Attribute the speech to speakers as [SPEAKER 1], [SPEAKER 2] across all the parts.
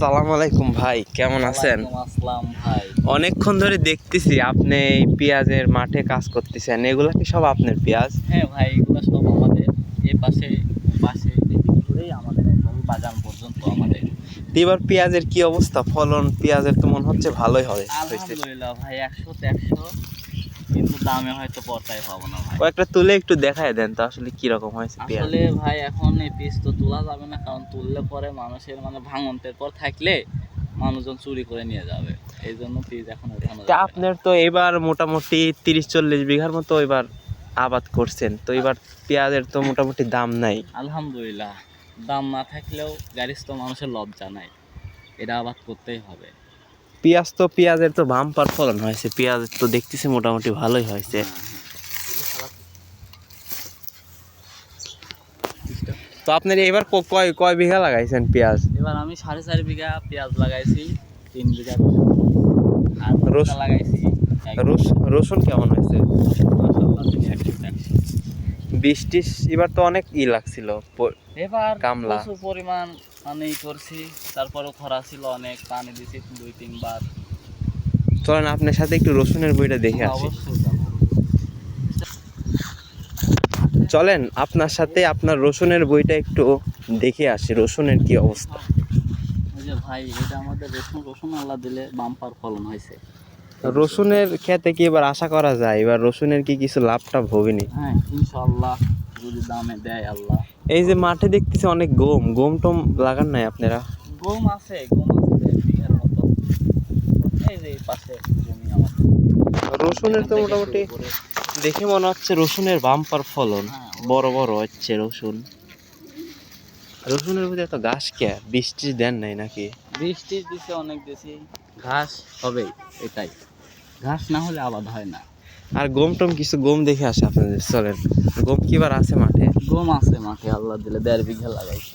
[SPEAKER 1] আসসালামু আলাইকুম ভাই, কেমন আছেন?
[SPEAKER 2] আসসালাম ভাই।
[SPEAKER 1] অনেকক্ষণ ধরে দেখতেছি আপনি এই পেঁয়াজের মাঠে কাজ করতেছেন। এগুলা কি সব আপনার পেঁয়াজ?
[SPEAKER 2] হ্যাঁ ভাই, এগুলো সব আমাদের এই পাশে পাশে এদিক ধরেই আমাদের একদম বাগান পর্যন্ত আমাদের।
[SPEAKER 1] তো এবার পেঁয়াজের কি অবস্থা? ফলন পেঁয়াজের তো মনে হচ্ছে ভালোই হয়েছে।
[SPEAKER 2] আলহামদুলিল্লাহ ভাই, 100-100, কিন্তু দামে হয়তো পর্তায় পাবো না ভাই।
[SPEAKER 1] কয়েকটা তুলে একটু দেখায় দেন তো আসলে কি রকম হয়েছে পেঁয়াজ।
[SPEAKER 2] আসলে ভাই এখন এই পিস তো তোলা যাবে না, কারণ তুললে পরে মানুষের ভাঙন্তের পর থাকলে মানুষজন চুরি করে নিয়ে যাবে, এই জন্য পিস এখন ওঠানো
[SPEAKER 1] তা
[SPEAKER 2] যাবে না।
[SPEAKER 1] আপনার তো এবার মোটামুটি 30-40 বিঘার মতো এবার আবাদ করছেন, তো এবার পেঁয়াজের তো মোটামুটি দাম নাই।
[SPEAKER 2] আলহামদুলিল্লাহ, দাম না থাকলেও গ্যারিস্থ মানুষের লজ্জা নাই, এটা আবাদ করতেই হবে।
[SPEAKER 1] পেঁয়াজের তো বাম্পার ফলন হয়েছে, পেঁয়াজ তো দেখতেছি মোটামুটি ভালোই হয়েছে। তো আপনার এবার কয় কয় বিঘা লাগাইছেন পেঁয়াজ?
[SPEAKER 2] এবার আমি 4.5 বিঘা পেঁয়াজ লাগাইছি, 3 বিঘা আর রসুন লাগাইছি।
[SPEAKER 1] রসুন কেমন হয়েছে?
[SPEAKER 2] মাশাআল্লাহ, 100-100।
[SPEAKER 1] বৃষ্টি এবার তো অনেক লাগছিল,
[SPEAKER 2] এবার
[SPEAKER 1] কামলা
[SPEAKER 2] প্রচুর পরিমাণ করছি, তারপরেও খরা ছিল অনেক, পানি দিছি 2-3 বার।
[SPEAKER 1] চলেন আপনার সাথে একটু রসুনের বইটা দেখে আসি।
[SPEAKER 2] অবশ্যই যাবো।
[SPEAKER 1] চলেন আপনার সাথে আপনার রসুনের বইটা একটু দেখে আসি, রসুনের কি অবস্থা।
[SPEAKER 2] ওই যে ভাই, এটা আমাদের রসুন আল্লাহ দিলে বাম্পার ফলন হয়েছে।
[SPEAKER 1] রসুনের খেতে কি এবার আশা করা যায়? এবার রসুনের কি কিছু লাভটা ভবিনি?
[SPEAKER 2] হ্যাঁ, ইনশাআল্লাহ, যদি দামে দেয় আল্লাহ।
[SPEAKER 1] এই যে মাঠে দেখতেছি অনেক গম টম লাগান নাই আপনারা?
[SPEAKER 2] গম আছে 1 বিঘার মতো, এই যে এই পাশে জমি আমার।
[SPEAKER 1] রসুনের তো মোটামুটি দেখে মনে হচ্ছে রসুনের বাম্পার ফলন, বড় বড় হচ্ছে রসুনের মধ্যে এত ঘাস কে? বৃষ্টি দেন নাই নাকি?
[SPEAKER 2] বৃষ্টি দিছে অনেক বেশি, ঘাস হবেই, এটাই, ঘাস না হলে আবাদ হয় না।
[SPEAKER 1] আর গম টম কিছু গম দেখে আসে আপনাদের, চলেন। গম কি বার আছে মাঠে?
[SPEAKER 2] গম আছে মাঠে, আল্লাহ দিলে 1.5 বিঘা লাগাইছি।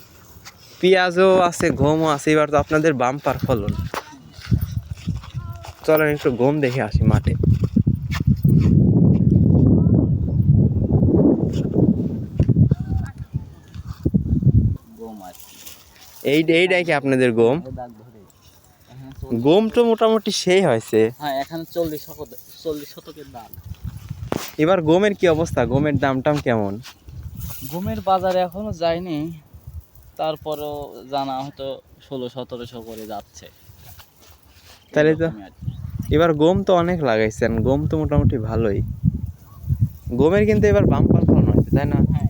[SPEAKER 1] পেঁয়াজও আছে, গমও আছে, এবার তো আপনাদের বাম্পার ফলন। চলেন একটু গম দেখে আসি মাঠে।
[SPEAKER 2] গম আছে,
[SPEAKER 1] এইটাই কি আপনাদের গম?
[SPEAKER 2] এই দাগ ধরে।
[SPEAKER 1] গম তো মোটামুটি সেই হয়েছে।
[SPEAKER 2] হ্যাঁ, এখানে 40 শতকের দাগ।
[SPEAKER 1] এবার গমের কি অবস্থা? গমের দাম টাম কেমন?
[SPEAKER 2] গমের বাজারে এখনো যায়নি, তারপরেও জানা হয়তো 1600-1700 করে যাচ্ছে।
[SPEAKER 1] তাহলে তো এবার গম তো অনেক লাগাইছেন, গম তো মোটামুটি ভালোই। গমের কিন্তু এবার বাম্পার ফলন হয়েছে, তাই না?
[SPEAKER 2] হ্যাঁ,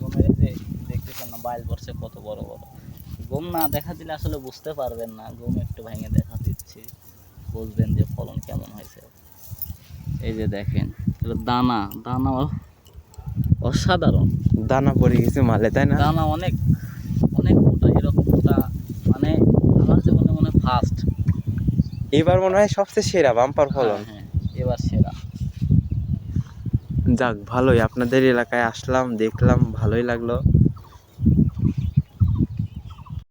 [SPEAKER 2] গমের এই যে দেখতেছেন না, বাইল পড়ছে কত বড় বড়। গম না দেখা দিলে আসলে বুঝতে পারবেন না, গম একটু ভেঙে দেখা দিচ্ছি, বুঝবেন যে ফলন কেমন হয়েছে। এই যে দেখেন, দানা দানা অসাধারণ,
[SPEAKER 1] দানা পড়ে গেছে মালে, তাই না?
[SPEAKER 2] দানা অনেক অনেক মোটা, এরকম মোটা মানে আমার জীবনে মনে ফার্স্ট।
[SPEAKER 1] এবার মনে হয় সবচেয়ে সেরা বাম্পার ফলন।
[SPEAKER 2] হ্যাঁ, এবার সেরা।
[SPEAKER 1] যাক, ভালোই, আপনাদের এলাকায় আসলাম, দেখলাম, ভালোই লাগলো।